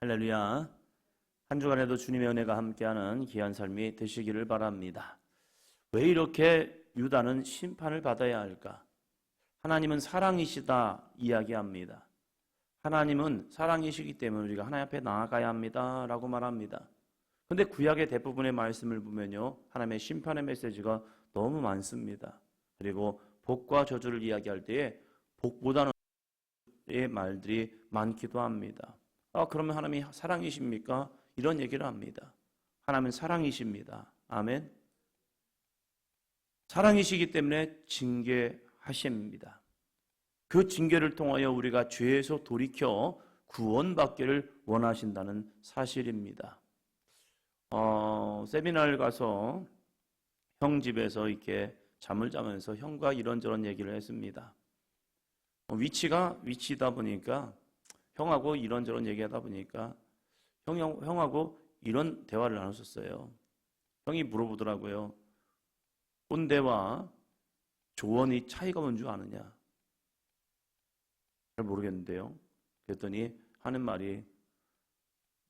할렐루야. 한 주간에도 주님의 은혜가 함께하는 귀한 삶이 되시기를 바랍니다. 왜 이렇게 유다는 심판을 받아야 할까? 하나님은 사랑이시다 이야기합니다. 하나님은 사랑이시기 때문에 우리가 하나님 앞에 나아가야 합니다 라고 말합니다. 근데 구약의 대부분의 말씀을 보면요, 하나님의 심판의 메시지가 너무 많습니다. 그리고 복과 저주를 이야기할 때에 복보다는 의 말들이 많기도 합니다. 그러면 하나님이 사랑이십니까? 이런 얘기를 합니다. 하나님은 사랑이십니다. 아멘. 사랑이시기 때문에 징계하십니다. 그 징계를 통하여 우리가 죄에서 돌이켜 구원받기를 원하신다는 사실입니다. 세미나를 가서 형 집에서 이렇게 잠을 자면서 형과 이런저런 얘기를 했습니다. 위치다 보니까 형하고 이런저런 얘기하다 보니까 형하고 이런 대화를 나눴었어요. 형이 물어보더라고요. 꼰대와 조언이 차이가 뭔 줄 아느냐? 잘 모르겠는데요. 그랬더니 하는 말이,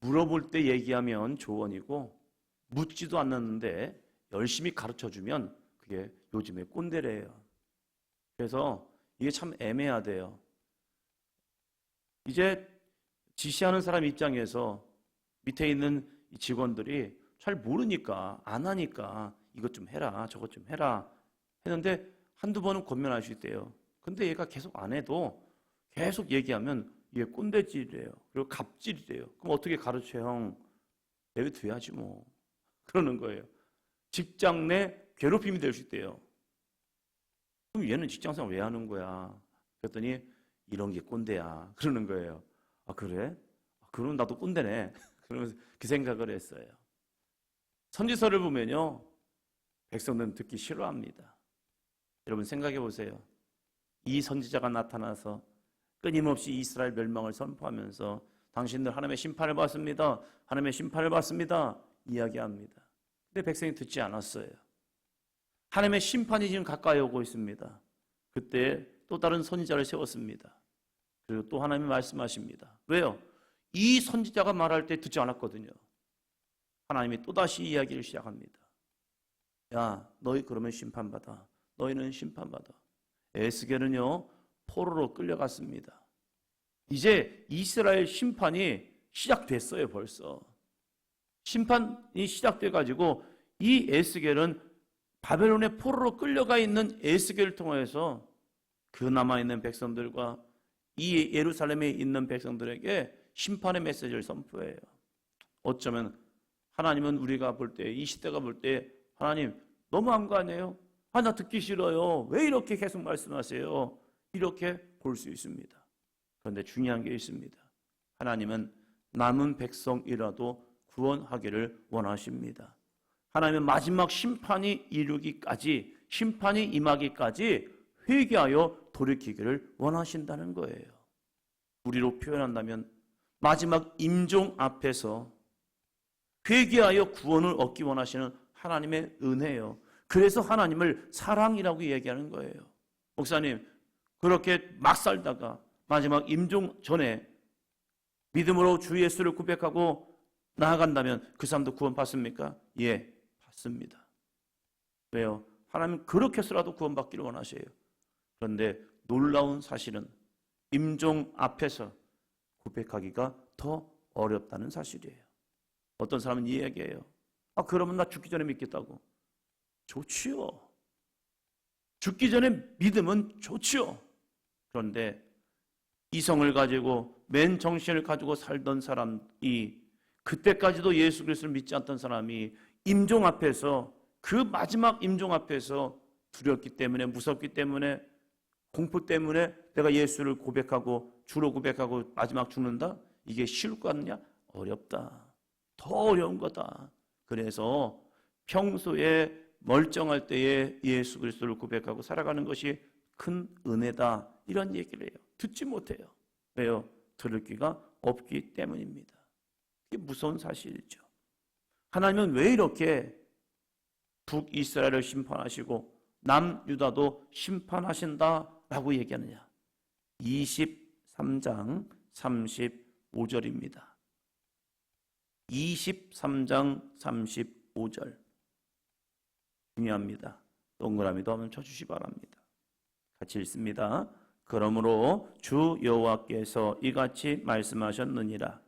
물어볼 때 얘기하면 조언이고 묻지도 않는데 열심히 가르쳐주면 그게 요즘의 꼰대래요. 그래서 이게 참 애매하대요. 이제 지시하는 사람 입장에서 밑에 있는 직원들이 잘 모르니까, 안 하니까 이것 좀 해라, 저것 좀 해라 했는데 한두 번은 권면할 수 있대요. 근데 얘가 계속 안 해도 계속 얘기하면 이게 꼰대질이래요. 그리고 갑질이래요. 그럼 어떻게 가르쳐, 형? 내버려둬야지 뭐. 그러는 거예요. 직장 내 괴롭힘이 될 수 있대요. 그럼 얘는 직장생활 왜 하는 거야? 그랬더니 이런 게 꼰대야. 그러는 거예요. 아, 그래? 그럼 나도 꼰대네. 그러면서 그 생각을 했어요. 선지서를 보면요, 백성들은 듣기 싫어합니다. 여러분 생각해 보세요. 이 선지자가 나타나서 끊임없이 이스라엘 멸망을 선포하면서 당신들 하나님의 심판을 받습니다. 하나님의 심판을 받습니다. 이야기합니다. 근데 백성이 듣지 않았어요. 하나님의 심판이 지금 가까이 오고 있습니다. 그때 또 다른 선지자를 세웠습니다. 그리고 또 하나님이 말씀하십니다. 왜요? 이 선지자가 말할 때 듣지 않았거든요. 하나님이 또다시 이야기를 시작합니다. 야, 너희 그러면 심판받아. 너희는 심판받아. 에스겔은요, 포로로 끌려갔습니다. 이제 이스라엘 심판이 시작됐어요. 벌써 심판이 시작돼가지고 이 에스겔은 바벨론의 포로로 끌려가 있는 에스겔을 통해서 그 남아있는 백성들과 이 예루살렘에 있는 백성들에게 심판의 메시지를 선포해요. 어쩌면 하나님은 우리가 볼 때, 이 시대가 볼 때, 하나님 너무한 거 아니에요? 나 듣기 싫어요. 왜 이렇게 계속 말씀하세요? 이렇게 볼 수 있습니다. 그런데 중요한 게 있습니다. 하나님은 남은 백성이라도 구원하기를 원하십니다. 하나님은 마지막 심판이 이루기까지, 심판이 임하기까지 회개하여 돌이키기를 원하신다는 거예요. 우리로 표현한다면 마지막 임종 앞에서 회개하여 구원을 얻기 원하시는 하나님의 은혜예요. 그래서 하나님을 사랑이라고 얘기하는 거예요. 목사님, 그렇게 막 살다가 마지막 임종 전에 믿음으로 주 예수를 고백하고 나아간다면 그 사람도 구원 받습니까? 예, 받습니다. 왜요? 하나님은 그렇게 해서라도 구원받기를 원하셔요. 그런데 놀라운 사실은 임종 앞에서 고백하기가 더 어렵다는 사실이에요. 어떤 사람은 이 얘기해요. 그러면 나 죽기 전에 믿겠다고. 좋지요. 죽기 전에 믿음은 좋지요. 그런데 이성을 가지고 맨 정신을 가지고 살던 사람이, 그때까지도 예수 그리스도를 믿지 않던 사람이 임종 앞에서, 그 마지막 임종 앞에서 두렵기 때문에, 무섭기 때문에, 공포 때문에 내가 예수를 고백하고 주로 고백하고 마지막 죽는다? 이게 쉬울 것 같느냐? 어렵다. 더 어려운 거다. 그래서 평소에 멀쩡할 때에 예수 그리스도를 고백하고 살아가는 것이 큰 은혜다. 이런 얘기를 해요. 듣지 못해요. 왜요? 들을 귀가 없기 때문입니다. 이게 무서운 사실이죠. 하나님은 왜 이렇게 북이스라엘을 심판하시고 남유다도 심판하신다라고 얘기하느냐? 23장 35절입니다. 23장 35절. 중요합니다. 동그라미도 한번 쳐주시 바랍니다. 같이 읽습니다. 그러므로 주 여호와께서 이같이 말씀하셨느니라.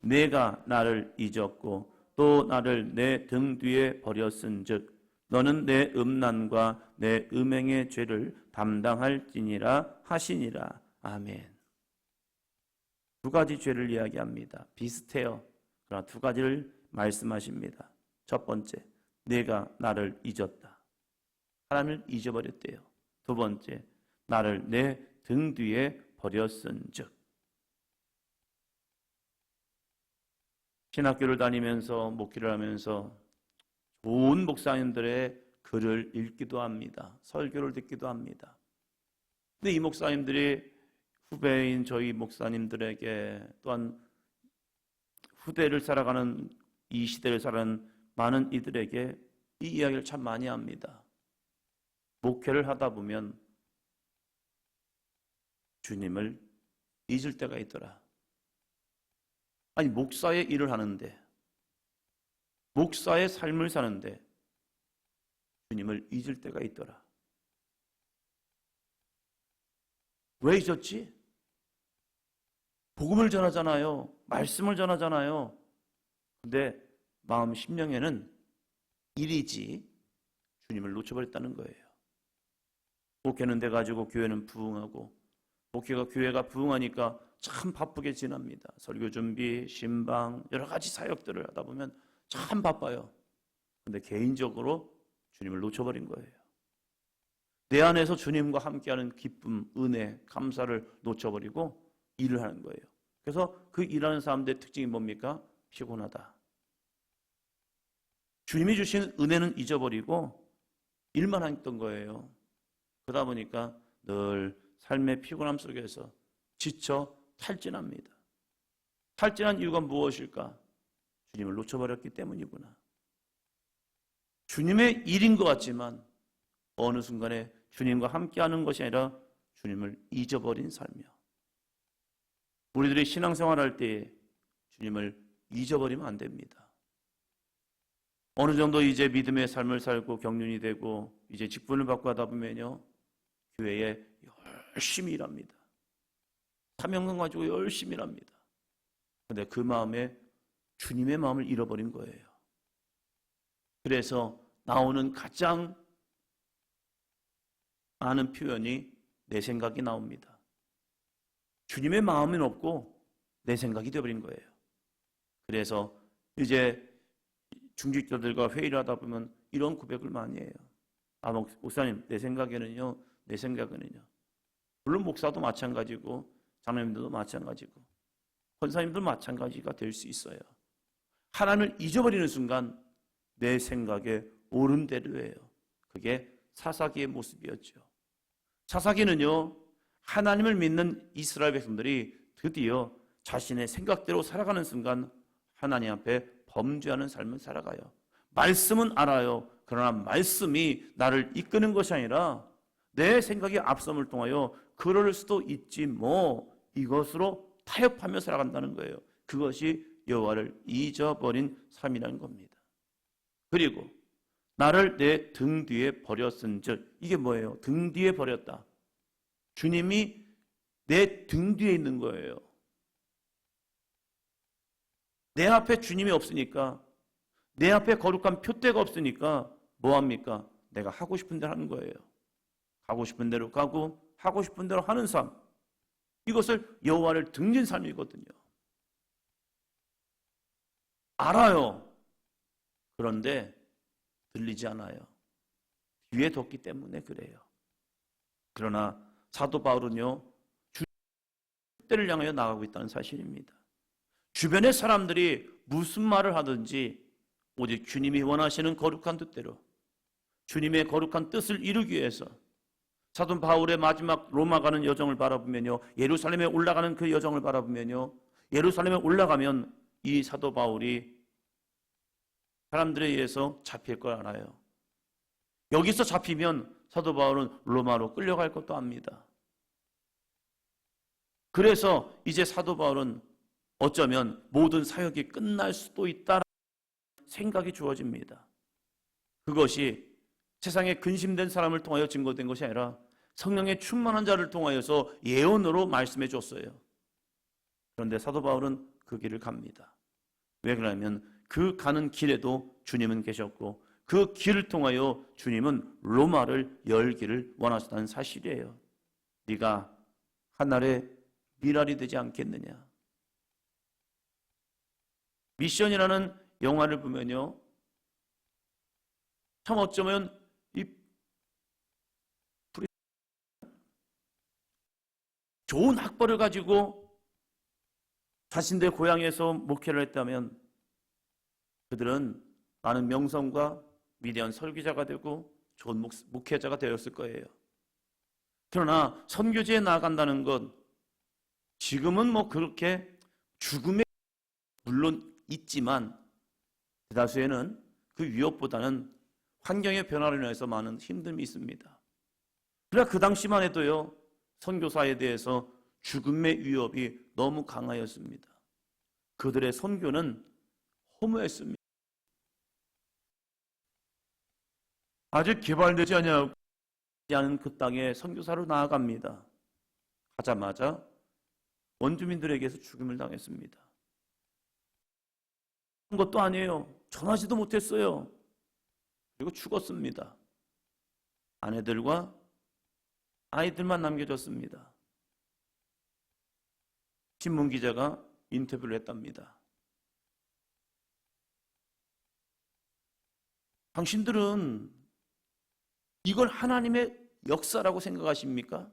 내가 나를 잊었고 또 나를 내 등 뒤에 버렸은즉 너는 내 음란과 내 음행의 죄를 담당할지니라 하시니라. 아멘. 두 가지 죄를 이야기합니다. 비슷해요. 그러나 두 가지를 말씀하십니다. 첫 번째, 내가 나를 잊었다. 하나님을 잊어버렸대요. 두 번째, 나를 내 등 뒤에 버렸은즉. 신학교를 다니면서 목회를 하면서 좋은 목사님들의 글을 읽기도 합니다. 설교를 듣기도 합니다. 근데 이 목사님들이 후배인 저희 목사님들에게 또한 후대를 살아가는 이 시대를 살아가는 많은 이들에게 이 이야기를 참 많이 합니다. 목회를 하다 보면 주님을 잊을 때가 있더라. 아니, 목사의 일을 하는데, 목사의 삶을 사는데 주님을 잊을 때가 있더라. 왜 잊었지? 복음을 전하잖아요. 말씀을 전하잖아요. 근데 마음 심령에는 일이지 주님을 놓쳐버렸다는 거예요. 목회는 돼가지고 교회는 부흥하고, 교회가 부흥하니까 참 바쁘게 지납니다. 설교 준비, 신방, 여러 가지 사역들을 하다 보면 참 바빠요. 근데 개인적으로 주님을 놓쳐버린 거예요. 내 안에서 주님과 함께하는 기쁨, 은혜, 감사를 놓쳐버리고 일을 하는 거예요. 그래서 그 일하는 사람들의 특징이 뭡니까? 피곤하다. 주님이 주신 은혜는 잊어버리고 일만 했던 거예요. 그러다 보니까 늘 삶의 피곤함 속에서 지쳐 탈진합니다. 탈진한 이유가 무엇일까? 주님을 놓쳐버렸기 때문이구나. 주님의 일인 것 같지만 어느 순간에 주님과 함께하는 것이 아니라 주님을 잊어버린 삶이요. 우리들이 신앙생활할 때 주님을 잊어버리면 안 됩니다. 어느 정도 이제 믿음의 삶을 살고 경륜이 되고 이제 직분을 받고 하다 보면요, 교회에 열심히 일합니다. 사명감 가지고 열심히 일합니다. 그런데 그 마음에 주님의 마음을 잃어버린 거예요. 그래서 나오는 가장 많은 표현이 내 생각이 나옵니다. 주님의 마음은 없고 내 생각이 되어버린 거예요. 그래서 이제 중직자들과 회의를 하다 보면 이런 고백을 많이 해요. 아, 목사님, 내 생각에는요. 물론 목사도 마찬가지고 장로님들도 마찬가지고 권사님도 마찬가지가 될 수 있어요. 하나님을 잊어버리는 순간 내 생각에 옳은 대로 해요. 그게 사사기의 모습이었죠. 사사기는요, 하나님을 믿는 이스라엘 백성들이 드디어 자신의 생각대로 살아가는 순간 하나님 앞에 범죄하는 삶을 살아가요. 말씀은 알아요. 그러나 말씀이 나를 이끄는 것이 아니라 내 생각이 앞섬을 통하여 그럴 수도 있지 뭐, 이것으로 타협하며 살아간다는 거예요. 그것이 여호와를 잊어버린 삶이라는 겁니다. 그리고 나를 내 등 뒤에 버렸은즉, 이게 뭐예요? 등 뒤에 버렸다. 주님이 내 등 뒤에 있는 거예요. 내 앞에 주님이 없으니까, 내 앞에 거룩한 표대가 없으니까 뭐합니까? 내가 하고 싶은 대로 하는 거예요. 가고 싶은 대로 가고 하고 싶은 대로 하는 삶, 이것을 여호와를 등진 삶이거든요. 알아요. 그런데 들리지 않아요. 뒤에 뒀기 때문에 그래요. 그러나 사도 바울은요, 주님을 향하여 나가고 있다는 사실입니다. 주변의 사람들이 무슨 말을 하든지 오직 주님이 원하시는 거룩한 뜻대로, 주님의 거룩한 뜻을 이루기 위해서 사도 바울의 마지막 로마 가는 여정을 바라보면요, 예루살렘에 올라가는 그 여정을 바라보면요, 예루살렘에 올라가면 이 사도 바울이 사람들에 의해서 잡힐 걸 알아요. 여기서 잡히면 사도 바울은 로마로 끌려갈 것도 압니다. 그래서 이제 사도 바울은 어쩌면 모든 사역이 끝날 수도 있다라는 생각이 주어집니다. 그것이 세상에 근심된 사람을 통하여 증거된 것이 아니라 성령의 충만한 자를 통하여서 예언으로 말씀해 줬어요. 그런데 사도 바울은 그 길을 갑니다. 왜 그러냐면 그 가는 길에도 주님은 계셨고 그 길을 통하여 주님은 로마를 열기를 원하셨다는 사실이에요. 네가 하늘의 미랄이 되지 않겠느냐. 미션이라는 영화를 보면요, 참 어쩌면 이 좋은 학벌을 가지고 자신들 고향에서 목회를 했다면 그들은 많은 명성과 위대한 설교자가 되고 좋은 목회자가 되었을 거예요. 그러나 선교지에 나아간다는 것, 지금은 뭐 그렇게 죽음에 물론 있지만 대다수에는 그 위협보다는 환경의 변화로 인해서 많은 힘듦이 있습니다. 그러나 그 당시만 해도요, 선교사에 대해서 죽음의 위협이 너무 강하였습니다. 그들의 선교는 허무했습니다. 아직 개발되지 않은 그 땅에 선교사로 나아갑니다. 가자마자 원주민들에게서 죽임을 당했습니다. 한 것도 아니에요. 전하지도 못했어요. 그리고 죽었습니다. 아내들과 아이들만 남겨졌습니다. 신문기자가 인터뷰를 했답니다. 당신들은 이걸 하나님의 역사라고 생각하십니까?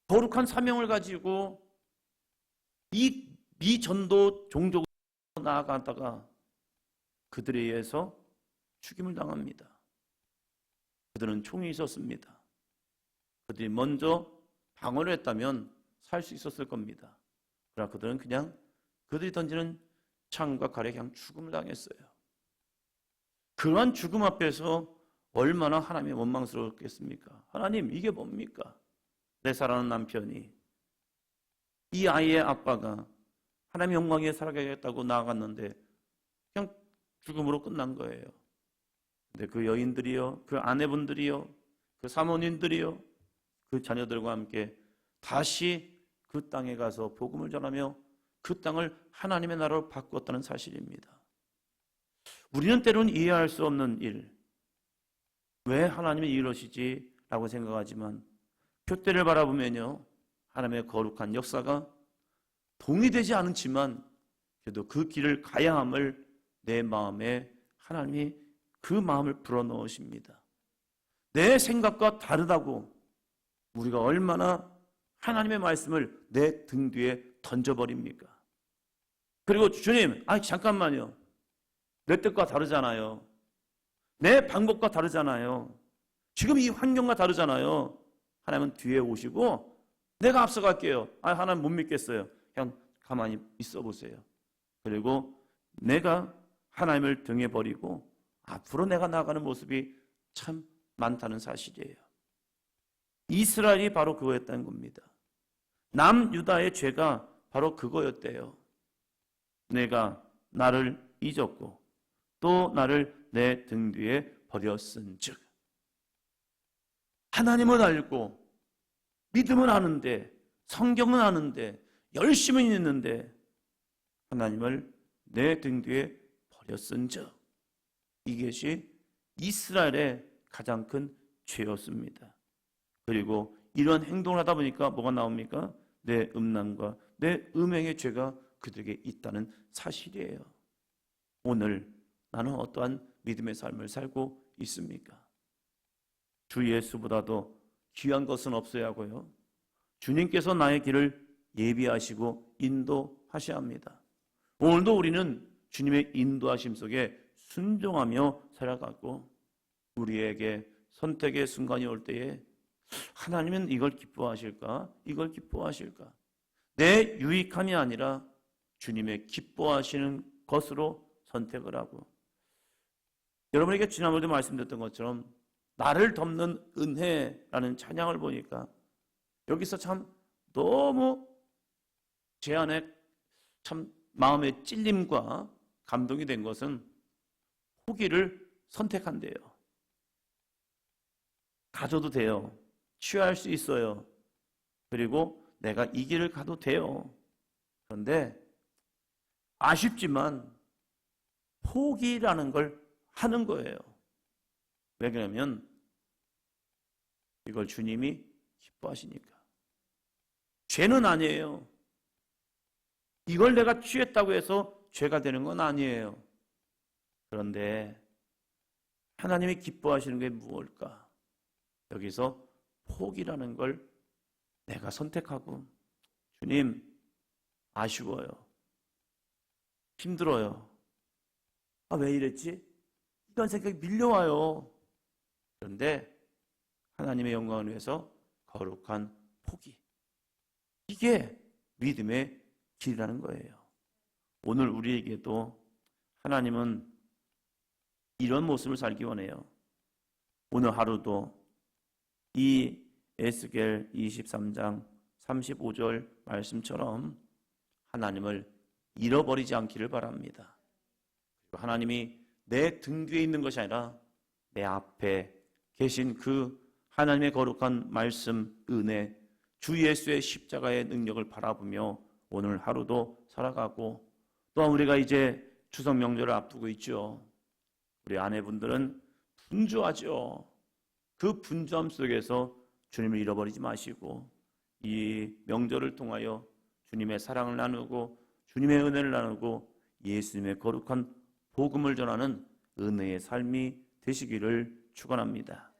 거룩한 사명을 가지고 이 미전도 종족으로 나아가다가 그들에 의해서 죽임을 당합니다. 그들은 총이 있었습니다. 그들이 먼저 방어를 했다면 살 수 있었을 겁니다. 그러나 그들은 그냥 그들이 던지는 창과 칼에 그냥 죽음을 당했어요. 그러한 죽음 앞에서 얼마나 하나님이 원망스러웠겠습니까? 하나님, 이게 뭡니까? 내 사랑하는 남편이, 이 아이의 아빠가 하나님의 영광에 살아가겠다고 나아갔는데 그냥 죽음으로 끝난 거예요. 근데 그 여인들이요, 그 아내분들이요, 그 사모님들이요, 그 자녀들과 함께 다시 그 땅에 가서 복음을 전하며 그 땅을 하나님의 나라로 바꾸었다는 사실입니다. 우리는 때로는 이해할 수 없는 일, 왜 하나님이 이러시지? 라고 생각하지만 표대를 바라보면요, 하나님의 거룩한 역사가 동의되지 않지만 그래도 그 길을 가야 함을 내 마음에 하나님이 그 마음을 불어넣으십니다. 내 생각과 다르다고 우리가 얼마나 하나님의 말씀을 내 등 뒤에 던져버립니까? 그리고 주님, 잠깐만요. 내 뜻과 다르잖아요. 내 방법과 다르잖아요. 지금 이 환경과 다르잖아요. 하나님은 뒤에 오시고 내가 앞서갈게요. 하나님 못 믿겠어요. 그냥 가만히 있어 보세요. 그리고 내가 하나님을 등에 버리고 앞으로 내가 나아가는 모습이 참 많다는 사실이에요. 이스라엘이 바로 그거였다는 겁니다. 남유다의 죄가 바로 그거였대요. 내가 나를 잊었고 또 나를 내 등 뒤에 버렸은즉, 하나님은 알고 믿음은 아는데 성경은 아는데 열심은 있는데 하나님을 내 등 뒤에 버렸은즉, 이것이 이스라엘의 가장 큰 죄였습니다. 그리고 이런 행동을 하다 보니까 뭐가 나옵니까? 내 음란과 내 음행의 죄가 그들에게 있다는 사실이에요. 오늘 나는 어떠한 믿음의 삶을 살고 있습니까? 주 예수보다도 귀한 것은 없어야 하고요, 주님께서 나의 길을 예비하시고 인도하셔야 합니다. 오늘도 우리는 주님의 인도하심 속에 순종하며 살아가고 우리에게 선택의 순간이 올 때에 하나님은 이걸 기뻐하실까? 이걸 기뻐하실까? 내 유익함이 아니라 주님의 기뻐하시는 것으로 선택을 하고, 여러분에게 지난번에도 말씀드렸던 것처럼 나를 덮는 은혜라는 찬양을 보니까 여기서 참 너무 제 안에 참 마음의 찔림과 감동이 된 것은 포기를 선택한대요. 가져도 돼요. 취할 수 있어요. 그리고 내가 이 길을 가도 돼요. 그런데 아쉽지만 포기라는 걸 하는 거예요. 왜 그러냐면 이걸 주님이 기뻐하시니까. 죄는 아니에요. 이걸 내가 취했다고 해서 죄가 되는 건 아니에요. 그런데 하나님이 기뻐하시는 게 무엇일까? 여기서 포기라는 걸 내가 선택하고, 주님, 아쉬워요. 힘들어요. 아, 왜 이랬지? 이런 생각이 밀려와요. 그런데 하나님의 영광을 위해서 거룩한 포기. 이게 믿음의 길이라는 거예요. 오늘 우리에게도 하나님은 이런 모습을 살기 원해요. 오늘 하루도 이 에스겔 23장 35절 말씀처럼 하나님을 잃어버리지 않기를 바랍니다. 하나님이 내 등 뒤에 있는 것이 아니라 내 앞에 계신 그 하나님의 거룩한 말씀, 은혜, 주 예수의 십자가의 능력을 바라보며 오늘 하루도 살아가고, 또한 우리가 이제 추석 명절을 앞두고 있죠. 우리 아내분들은 분주하죠. 그 분주함 속에서 주님을 잃어버리지 마시고 이 명절을 통하여 주님의 사랑을 나누고 주님의 은혜를 나누고 예수님의 거룩한 복음을 전하는 은혜의 삶이 되시기를 축원합니다.